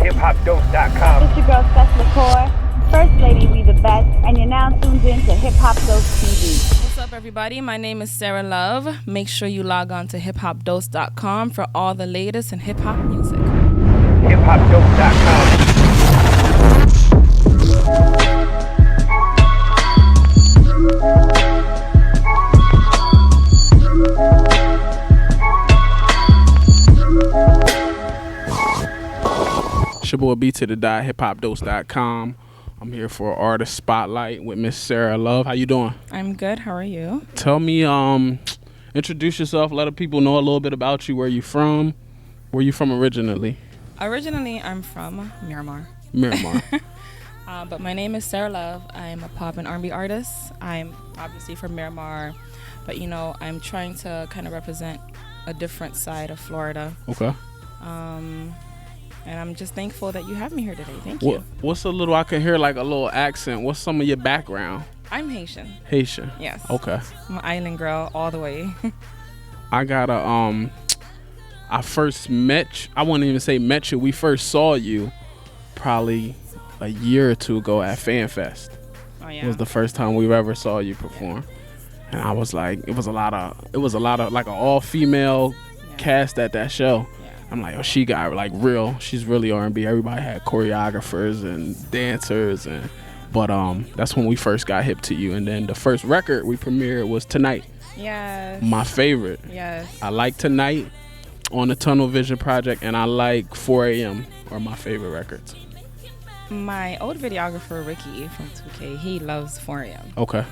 hiphopdose.com. It's your girl, Steph LaCour, First Lady We the Best, and you're now tuned in to Hip Hop Dose TV. What's up, everybody? My name is Sarah Love. Make sure you log on to hiphopdose.com for all the latest in hip hop music. hiphopdose.com. It's your boy B to the dot, hiphopdose.com. I'm here for Artist Spotlight with Miss Sarah Love. How you doing? I'm good. How are you? Tell me, introduce yourself. Let the people know a little bit about you. Where you from? Where you from originally? Originally, I'm from Miramar. Miramar. But my name is Sarah Love. I'm a pop and R&B artist. I'm obviously from Miramar, but I'm trying to kind of represent a different side of Florida. Okay. And I'm just thankful that you have me here today. Thank you. What's a little? I can hear like a little accent. What's some of your background? I'm Haitian. Haitian. Yes. Okay. I'm an island girl all the way. I got I first met. I wouldn't even say met you. We first saw you probably a year or two ago at FanFest. Oh yeah. It was the first time we ever saw you perform, and I was like, it was a lot of like an all female cast at that show. I'm like, oh, she got like real. She's really R&B. Everybody had choreographers and dancers, but that's when we first got hip to you. And then the first record we premiered was Tonight. Yes. My favorite. Yes. I like Tonight on the Tunnel Vision project, and I like 4 a.m. are my favorite records. My old videographer Ricky from 2K, he loves 4 a.m. Okay.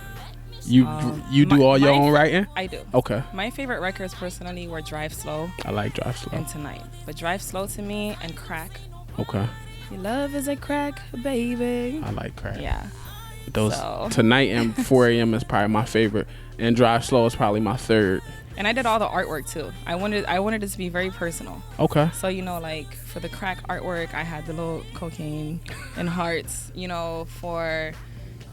You do all your own writing? I do. Okay. My favorite records personally were Drive Slow. I like Drive Slow. And Tonight. But Drive Slow to me and Crack. Okay. Your love is a crack, baby. I like Crack. Yeah. Tonight and 4 a.m. is probably my favorite. And Drive Slow is probably my third. And I did all the artwork too. I wanted it to be very personal. Okay. So, like for the Crack artwork, I had the little cocaine and hearts. For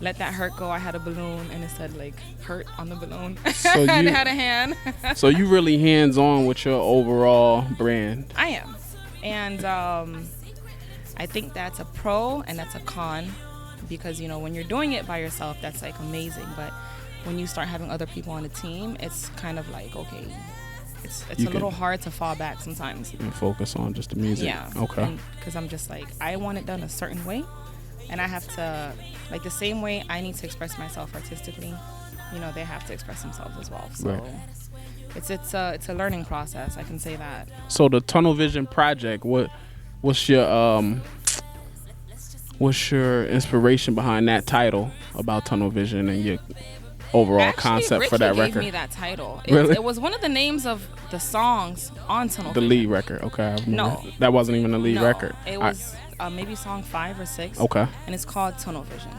Let That Hurt Go, I had a balloon and it said like hurt on the balloon. So and it had a hand. So you really hands-on with your overall brand. I am. And I think that's a pro and that's a con because, when you're doing it by yourself, that's like amazing. But when you start having other people on the team, it's kind of like, okay, it's a little hard to fall back sometimes. And focus on just the music. Yeah. Okay. Because I'm just like, I want it done a certain way. And I have to, like the same way I need to express myself artistically, they have to express themselves as well. So right. It's a learning process. I can say that. So the Tunnel Vision project, what's your inspiration behind that title about Tunnel Vision and your overall concept Ricky for that record? Gave me that title. Really? It was one of the names of the songs on Tunnel The Vision. lead record. Okay. No. That wasn't even the lead record. It was maybe song 5 or 6. Okay. And it's called Tunnel Vision.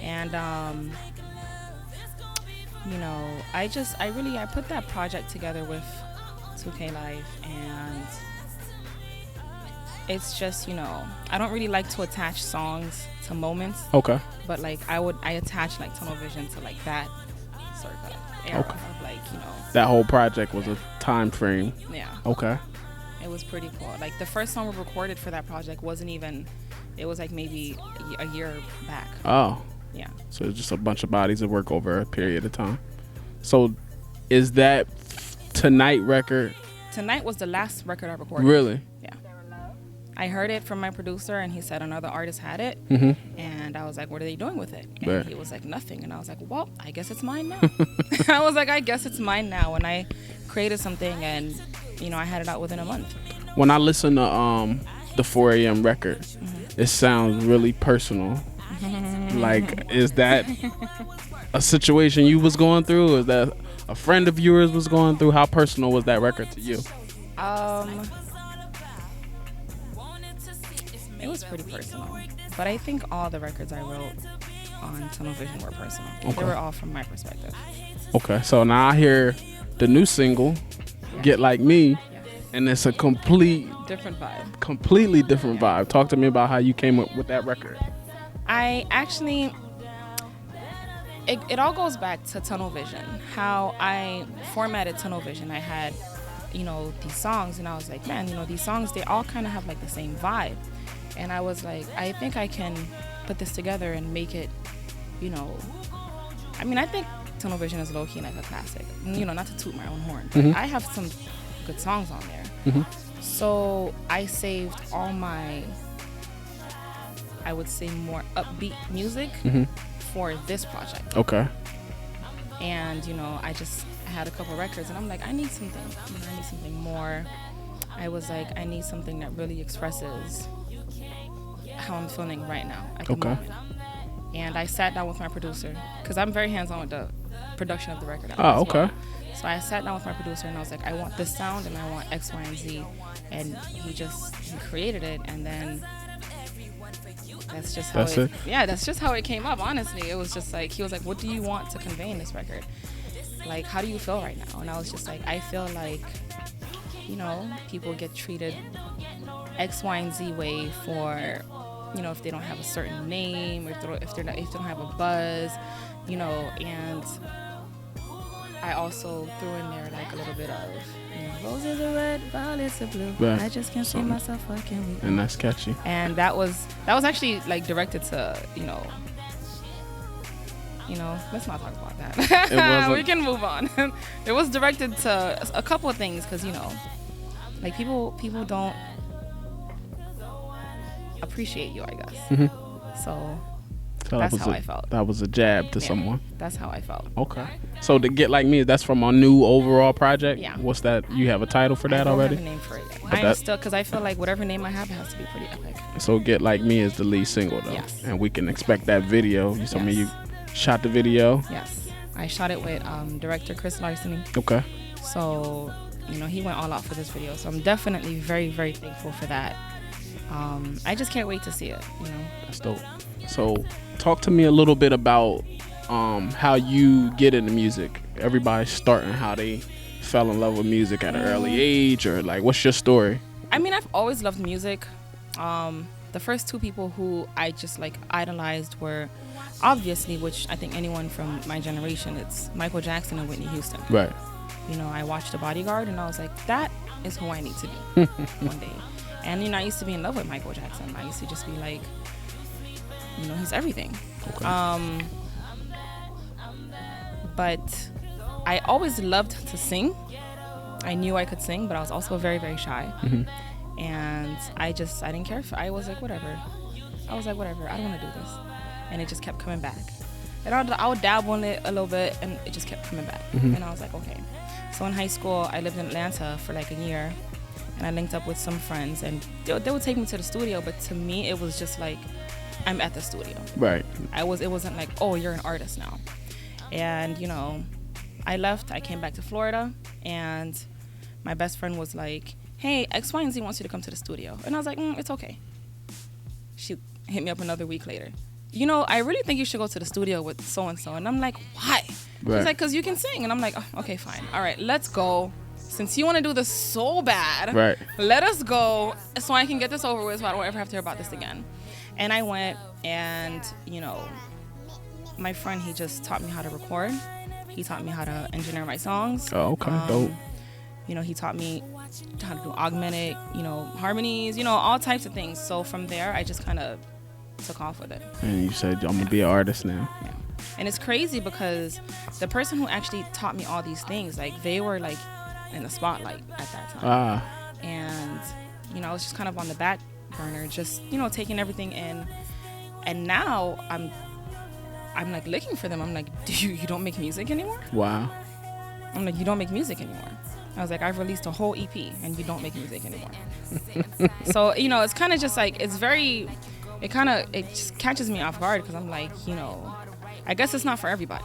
And I put that project together with 2K Life, and it's just, I don't really like to attach songs to moments. Okay. But like I attach like Tunnel Vision to like that sort of era of like, That whole project was a time frame. Yeah. Okay. It was pretty cool. Like the first song we recorded for that project it was like maybe a year back. Oh. Yeah. So it's just a bunch of bodies of work over a period of time. So is that Tonight record? Tonight was the last record I recorded. Really? Yeah. I heard it from my producer and he said another artist had it. Mm-hmm. And I was like, what are they doing with it? And right. He was like, nothing. And I was like, well, I guess it's mine now. I was like, I guess it's mine now. And I created something and, I had it out within a month. When I listen to the 4 a.m. record, it sounds really personal. Like, is that a situation you was going through? Or is that a friend of yours was going through? How personal was that record to you? It was pretty personal. But I think all the records I wrote on Tunnel Vision were personal. Okay. They were all from my perspective. Okay, so now I hear the new single, Get Like Me, and it's a completely different vibe. Talk to me about how you came up with that record. I actually, it all goes back to Tunnel Vision. How I formatted Tunnel Vision. I had, these songs, and I was like, man, these songs, they all kind of have like the same vibe. And I was like, I think I can put this together and make it, you know, I mean, I think Tunnel Vision is low-key like a classic. You know, not to toot my own horn, but I have some good songs on there. So I saved all my, I would say, more upbeat music for this project. Okay. And, you know, I had a couple records, and I'm like, I need something. You know, I need something more. I was like, I need something that really expresses how I'm feeling right now at the moment. And I sat down with my producer, because I'm very hands-on with the production of the record. Oh, okay. Well. So I sat down with my producer, and I was like, I want this sound, and I want X, Y, and Z. And he created it, and then that's just how that's just how it came up, honestly. It was just like, he was like, what do you want to convey in this record? Like, how do you feel right now? And I was just like, I feel like, you know, people get treated X, Y, and Z way for, you know, if they don't have a certain name, or if they don't have a buzz, you know. And I also threw in there like a little bit of, you know, roses are red, violets are blue. Right. I just can't see myself fucking with you. And that's catchy. And that was actually like directed to, you know, let's not talk about that. We can move on. It was directed to a couple of things, because, you know, like people don't appreciate you, I guess. So that's how I felt. That was a jab to someone. That's how I felt. Okay. So to Get Like Me, that's from our new overall project? Yeah. What's that? You have a title for that already? I don't have a name for it yet. I am still, because I feel like whatever name I have, it has to be pretty epic. So Get Like Me is the lead single, though. Yes. And we can expect that video. You told me you shot the video. Yes. I shot it with director Chris Larson. Okay. So, you know, he went all out for this video. So I'm definitely very, very thankful for that. I just can't wait to see it, you know. That's dope. So talk to me a little bit about how you get into music. Everybody's starting how they fell in love with music at an early age, or like, what's your story? I mean, I've always loved music. The first two people who I just like idolized were obviously, which I think anyone from my generation, it's Michael Jackson and Whitney Houston. Right. You know, I watched The Bodyguard, and I was like, that is who I need to be one day. And, you know, I used to be in love with Michael Jackson. I used to just be like, you know, he's everything. Okay. But I always loved to sing. I knew I could sing, but I was also very, very shy. And I didn't care. I was like, whatever. I don't want to do this. And it just kept coming back. And I would dabble in it a little bit, and it just kept coming back. And I was like, okay. So in high school, I lived in Atlanta for like a year, and I linked up with some friends, and they would take me to the studio, but to me, it was just like, I'm at the studio. Right. It wasn't like, oh, you're an artist now. And, you know, I left, I came back to Florida, and my best friend was like, hey, X, Y, and Z wants you to come to the studio. And I was like, it's okay. She hit me up another week later. You know, I really think you should go to the studio with so-and-so. And I'm like, why? Right. She's like, because you can sing. And I'm like, oh, okay, fine. All right, let's go. Since you want to do this so bad, right, let us go so I can get this over with, so I don't ever have to hear about this again. And I went, and, you know, my friend, he just taught me how to record. He taught me how to engineer my songs. Oh, okay, dope. You know, he taught me how to do augmented, you know, harmonies, you know, all types of things. So from there, I just kind of took off with it. And you said, I'm going to be an artist now. Yeah. And it's crazy because the person who actually taught me all these things, like, they were, like, in the spotlight at that time. And, you know, I was just kind of on the back burner, just, you know, taking everything in. And now I'm like looking for them. I'm like, you don't make music anymore? Wow. I'm like, you don't make music anymore. I was like, I've released a whole EP and you don't make music anymore. So, you know, it's kind of just like, it just catches me off guard, because I'm like, you know, I guess it's not for everybody.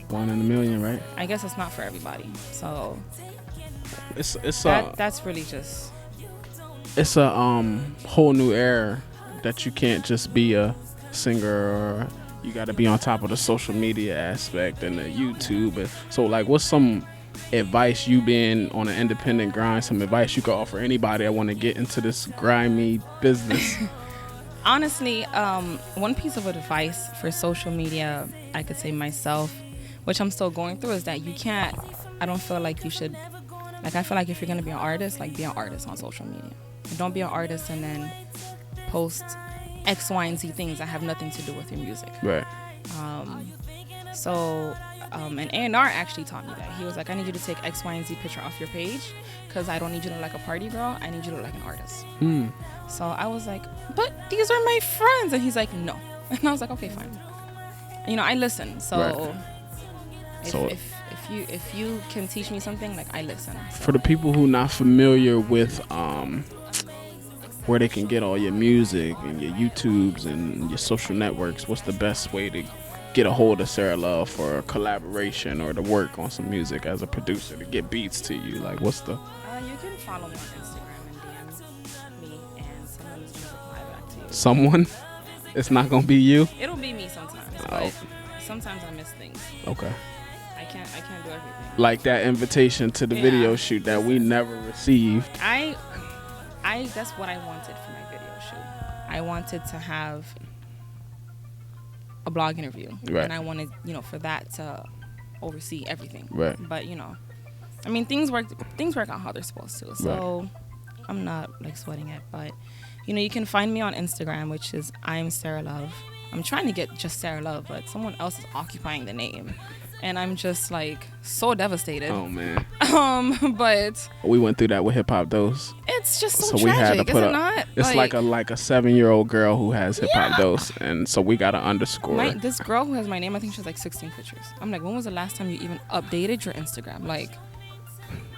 1 in a million, right? I guess it's not for everybody. So that's really just, it's a whole new era that you can't just be a singer, or you got to be on top of the social media aspect and the YouTube. And so, like, what's some advice, you being on an independent grind, some advice you could offer anybody that want to get into this grimy business? Honestly, one piece of advice for social media, I could say myself, which I'm still going through, is that I don't feel like you should, like, I feel like if you're going to be an artist, like, be an artist on social media. Don't be an artist and then post X, Y, and Z things that have nothing to do with your music. Right. And A&R actually taught me that. He was like, I need you to take X, Y, and Z picture off your page because I don't need you to look like a party girl. I need you to look like an artist. So I was like, but these are my friends. And he's like, no. And I was like, okay, fine. You know, I listen. So, if you can teach me something, like, I listen. So. For the people who not familiar with where they can get all your music and your YouTubes and your social networks, what's the best way to get a hold of Sarah Love for a collaboration or to work on some music as a producer to get beats to you? Like, what's the... You can follow me on Instagram and DM me, and someone's going to reply back to you. Someone? It's not going to be you? It'll be me sometimes, but sometimes I miss things. Okay. I can't do everything. Like that invitation to the video shoot that we never received. That's what I wanted for my video shoot. I wanted to have a blog interview. Right. And I wanted, for that to oversee everything. Right. But, I mean, things work out how they're supposed to. So I'm not, like, sweating it. But, you can find me on Instagram, which is I'm Sarah Love. I'm trying to get just Sarah Love, but someone else is occupying the name. And I'm just, like, so devastated. Oh, man. But we went through that with Hip Hop Dose. It's just so we tragic, had to put is it not? It's like a 7-year-old girl who has Hip Hop Dose, and so we got to underscore. This girl who has my name, I think she has like 16 pictures. I'm like, when was the last time you even updated your Instagram? Like,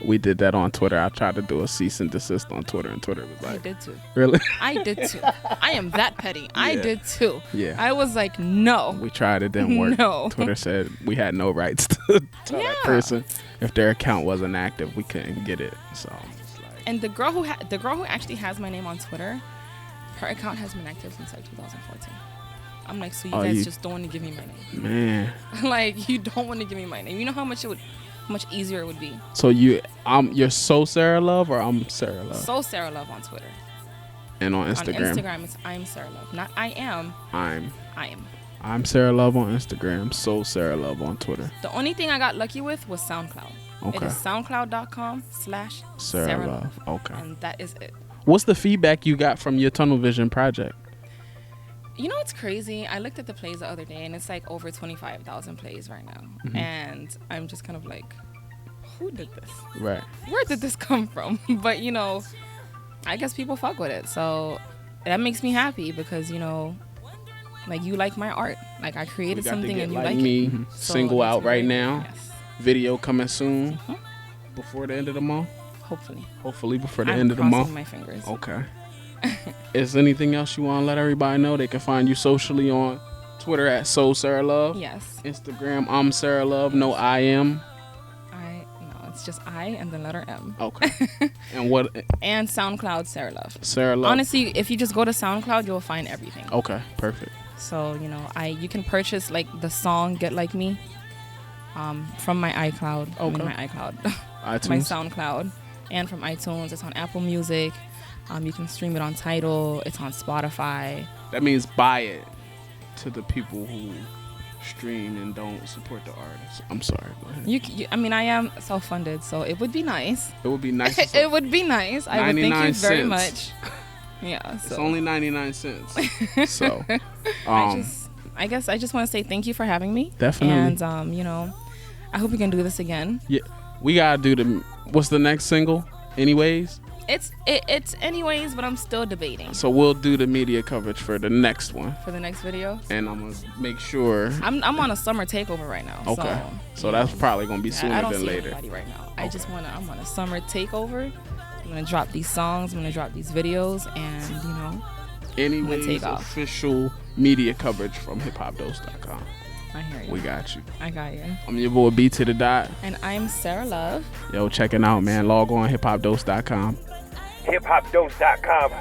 we did that on Twitter. I tried to do a cease and desist on Twitter, and Twitter was like, I did too. Really? I did too. I am that petty. I did too. Yeah. I was like, no. We tried, it didn't work. No. Twitter said we had no rights to tell that person if their account wasn't active, we couldn't get it. So. And the girl who actually has my name on Twitter, her account has been active since like 2014. I'm like, so you guys just don't want to give me my name? Man. Like, you don't want to give me my name. You know how much easier it would be. So you're So Sarah Love, or I'm Sarah Love? So Sarah Love on Twitter. And on Instagram? On Instagram, it's I'm Sarah Love. Not I am. I am. I'm Sarah Love on Instagram. So Sarah Love on Twitter. The only thing I got lucky with was SoundCloud. Okay. It is soundcloud.com/Sarah Love. Okay. And that is it. What's the feedback you got from your Tunnel Vision project? You know, it's crazy. I looked at the plays the other day, and it's like over 25,000 plays right now. Mm-hmm. And I'm just kind of like, who did this? Right. Where did this come from? But, I guess people fuck with it. So that makes me happy because, like, you like my art. Like, I created something and you like me it. Mm-hmm. Single out right now. Yes. Video coming soon. Before the end of the month? Hopefully before the end of the month. I'm crossing my fingers. Okay. Is anything else you want to let everybody know? They can find you socially on Twitter at So Sarah Love. Yes. Instagram, I'm Sarah Love. No, I am. No, it's just I and the letter M. Okay. And what? And SoundCloud, Sarah Love. Sarah Love. Honestly, if you just go to SoundCloud, you'll find everything. Okay, perfect. So, you can purchase like the song Get Like Me from my iCloud. Okay. I mean, my iCloud. iTunes. My SoundCloud. And from iTunes. It's on Apple Music. You can stream it on Tidal. It's on Spotify. That means buy it to the people who stream and don't support the artists. I'm sorry. Go ahead. I am self-funded, so it would be nice. It would be nice. It would be nice. I would thank you very much. Yeah. So. It's only 99 cents. So, I guess I just want to say thank you for having me. Definitely. And I hope we can do this again. Yeah, we gotta do what's the next single? Anyways. It's anyways, but I'm still debating. So we'll do the media coverage for the next one. For the next video. And I'm gonna make sure. I'm on a summer takeover right now. Okay. So that's probably gonna be sooner than later. I don't see anybody right now. Okay. I'm on a summer takeover. I'm gonna drop these songs. I'm gonna drop these videos, and anyways, official media coverage from hiphopdose.com. I hear you. We got you. I got you. I'm your boy B to the Dot. And I'm Sarah Love. Yo, check it out, man. Log on hiphopdose.com. hiphopdose.com.